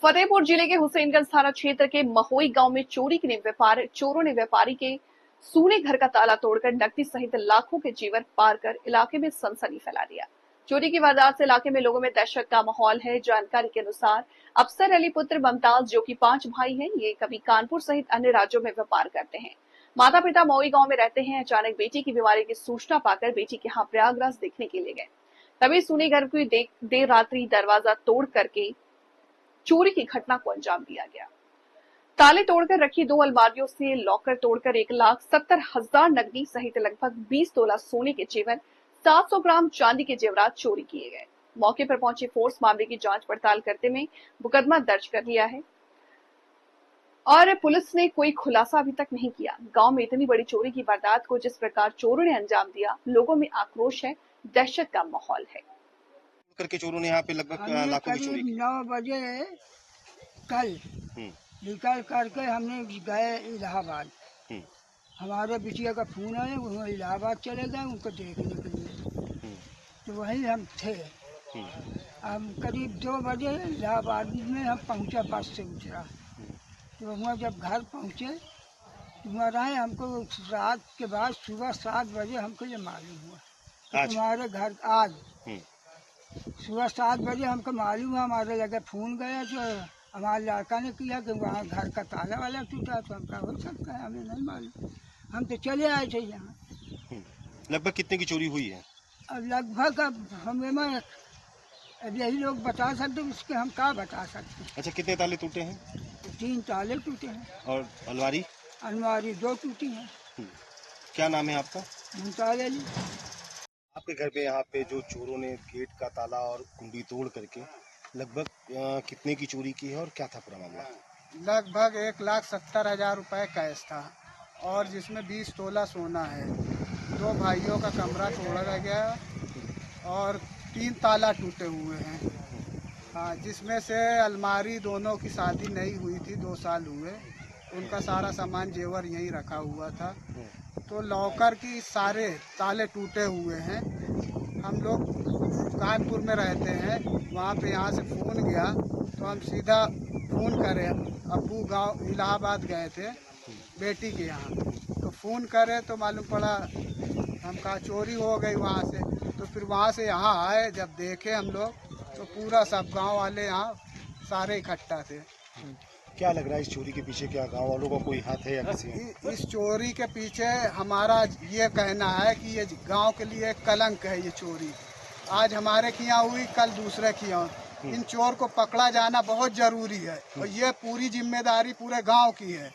फतेहपुर जिले के हुसैनगंज थाना क्षेत्र के महोई गांव में चोरों ने व्यापारी के सूने घर का ताला तोड़कर नकदी सहित लाखों के जेवर पार कर इलाके में सनसनी फैला दिया। चोरी की वारदात से इलाके में लोगों में दहशत का माहौल है। जानकारी के अनुसार अफसर अली पुत्र मुमताज, जो कि 5 भाई हैं, ये कभी कानपुर सहित अन्य राज्यों में व्यापार करते हैं। माता पिता महोई गांव में रहते हैं। अचानक बेटी की बीमारी की सूचना पाकर बेटी के यहाँ प्रयागराज देखने के लिए गए। तभी सूने घर की देर रात्रि दरवाजा तोड़ करके चोरी की घटना को अंजाम दिया गया। ताले तोड़कर रखी 2 अलमारियों से लॉकर तोड़कर 1,70,000 नकदी सहित लगभग 20 तोला सोने के जेवर, 700 ग्राम चांदी के जेवरात चोरी किए गए। मौके पर पहुंची फोर्स मामले की जांच पड़ताल करते में मुकदमा दर्ज कर लिया है और पुलिस ने कोई खुलासा अभी तक नहीं किया। गांव में इतनी बड़ी चोरी की वारदात को जिस प्रकार चोरों ने अंजाम दिया, लोगों में आक्रोश है, दहशत का माहौल है। करके चोरों ने यहाँ पे लगभग लाखों की चोरी की। 9 बजे कल निकल करके हमने गए इलाहाबाद। हमारे बिटिया का फोन आया, वो इलाहाबाद चले गए उनको देखने के लिए। तो वहीं हम थे। हम करीब 2 बजे इलाहाबाद में हम पहुँचा, बस से उतरा। तो वहाँ जब घर पहुँचे तो वहाँ रहे। हमको रात के बाद सुबह 7 बजे हमको ये मालूम हुआ कि तुम्हारे घर आज सुबह 7 बजे हमको मालूम हुआ। हमारे लगे फ़ोन गया तो हमारे लड़का ने किया कि वहाँ घर का ताला वाला टूटा। तो हम कहा हो सकता है, हमें नहीं मालूम, हम तो चले आए थे यहाँ। लगभग कितने की चोरी हुई है? अब लगभग अब हमें अब यही लोग बता सकते, उसके हम क्या बता सकते। अच्छा, कितने ताले टूटे हैं? 3 ताले टूटे हैं। और अलमारी? अलमारी 2 टूटी हैं। क्या नाम है आपका? मुमताज अली। आपके घर पे यहाँ पे जो चोरों ने गेट का ताला और कुंडी तोड़ करके लगभग कितने की चोरी की है और क्या था पूरा मामला? लगभग 1,70,000 रुपये कैश था और जिसमें 20 तोला सोना है। 2 भाइयों का कमरा तोड़ा गया और 3 ताला टूटे हुए हैं। हाँ, जिसमें से अलमारी, दोनों की शादी नहीं हुई थी, 2 साल हुए, उनका सारा सामान जेवर यहीं रखा हुआ था। तो लॉकर की सारे ताले टूटे हुए हैं। हम लोग कानपुर में रहते हैं, वहाँ पे यहाँ से फ़ोन गया तो हम सीधा फ़ोन करे। अब्बू गांव इलाहाबाद गए थे बेटी के यहाँ, तो फ़ोन करे तो मालूम पड़ा हम कहा चोरी हो गई वहाँ से। तो फिर वहाँ से यहाँ आए, जब देखे हम लोग तो पूरा सब गांव वाले यहाँ सारे इकट्ठा थे। क्या लग रहा है इस चोरी के पीछे? क्या गांव वालों का कोई हाथ है या किसी? इस चोरी के पीछे हमारा ये कहना है कि ये गांव के लिए एक कलंक है। ये चोरी आज हमारे के यहाँ हुई, कल दूसरे के यहाँ। इन चोर को पकड़ा जाना बहुत जरूरी है और ये पूरी जिम्मेदारी पूरे गांव की है।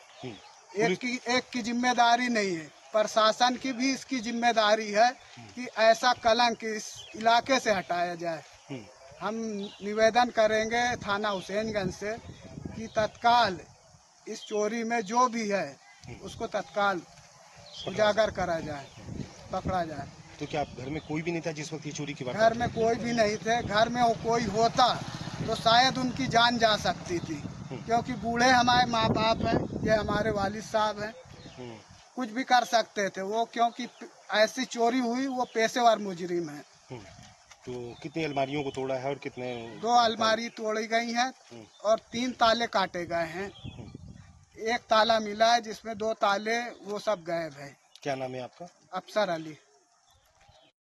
एक की जिम्मेदारी नहीं है, प्रशासन की भी इसकी जिम्मेदारी है कि ऐसा कलंक इस इलाके से हटाया जाए। हम निवेदन करेंगे थाना हुसैनगंज से कि तत्काल इस चोरी में जो भी है उसको तत्काल उजागर करा जाए, पकड़ा जाए। तो क्या आप घर में कोई भी नहीं था जिस वक्त ये चोरी की बात? घर में कोई भी नहीं थे। घर में कोई होता तो शायद उनकी जान जा सकती थी, क्योंकि बूढ़े हमारे माँ बाप हैं, ये हमारे वालिद साहब हैं, कुछ भी कर सकते थे वो, क्योंकि ऐसी चोरी हुई, वो पेशेवर मुजरिम है। तो कितनी अलमारियों को तोड़ा है और कितने? 2 अलमारी तोड़ी गई हैं और 3 ताले काटे गए हैं। 1 ताला मिला है जिसमें 2 ताले वो सब गायब है। क्या नाम है आपका? अफसर अली।